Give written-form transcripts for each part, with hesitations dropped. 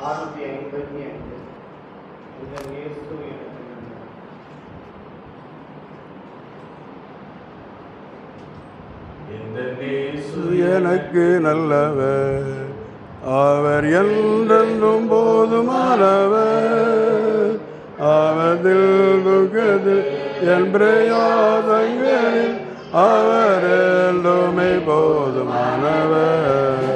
655 இந்த இயேசு எனக்கு நல்லவர், அவர் என்றென்றும் போதுமானவர். அவதில் துக்கத்தில் என் பிரயாசங்களில் அவர் என்றுமே போதுமானவர்.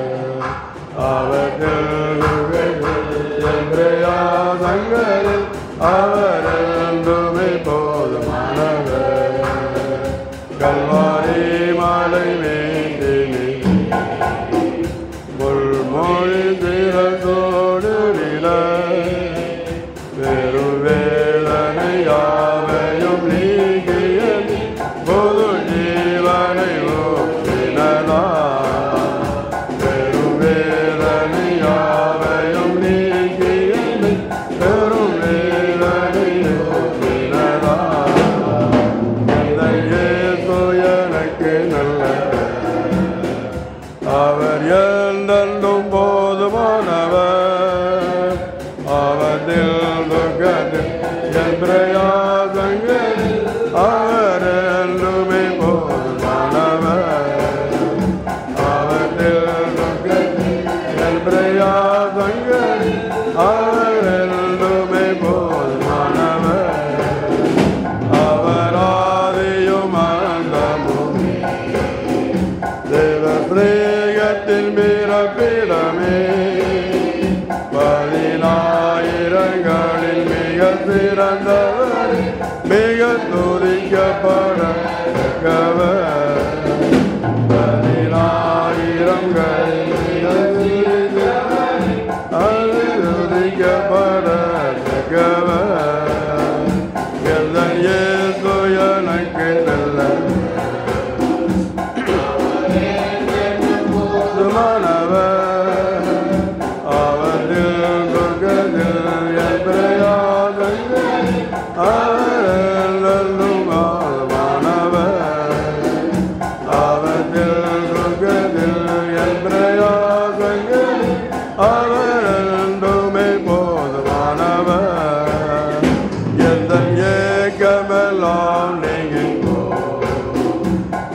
அவதில் துக்கத்தில் என் பிரயாசங்களில் அவர் என்றுமே போதுமானவர். கல்வாரி மலை மேந்தினே முள்மொழி திறத்தோடு வெறும் வேதனை யாவையும் நீங்கிய பொது ஜீவனை ஊற்றினதா. வெறும் வேதனை யாவையும் நீங்கிய பெரும் வேதனை ஊற்றினதா. எனக்கு நல்ல அவர் என்றென்றும் போதுமானவர். அவதில் துக்கத்தில் என் பிரயாசங்களில் அவர் என்றுமே போதுமானவர். அவதில் துக்கத்தில் என் பிரயாசங்களில் அவர் என்றுமே போதுமானவர். அவர் ஆதியும் அந்தமும் தேவ பிரேகத்தின் பிறப்பிடமே. 10,000களில் மிக சிறந்தவர், மிக துதிக்கப்படத்தக்கவர். 10,000களில் மிக சிறந்தவர், அது துதிக்கப்படத்தக்கவர். எந்தன் இயேசு எனக்கு நல்லவர்,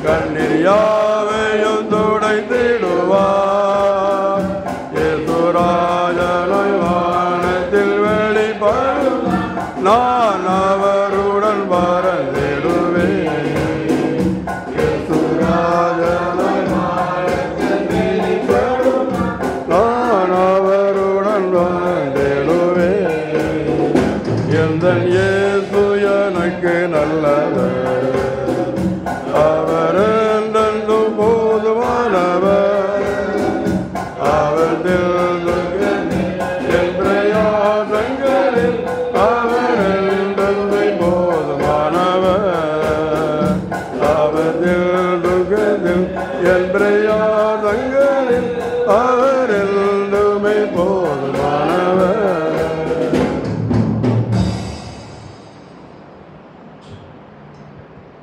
கண்ணீர் யாவையும் துடைத்திடுவார். இயேசுராஜனை வானத்தில் வெளிப்படும், நான் அவருடன் பறந்திடுவேன். இயேசுராஜனை வானத்தில் வெளிப்படும், நான் அவருடன் பறந்திடுவேன். எந்தன் இயேசு எனக்கு நல்லவர், அவர் என்றென்றும் போதுமானவர். அவதில் என் பிரயாசங்களில் அவர் என்றென்றும் போதுமானவர். அவதில் துக்கத்தில் என் பிரயாசங்களில் அவர் என்றுமே போதும்.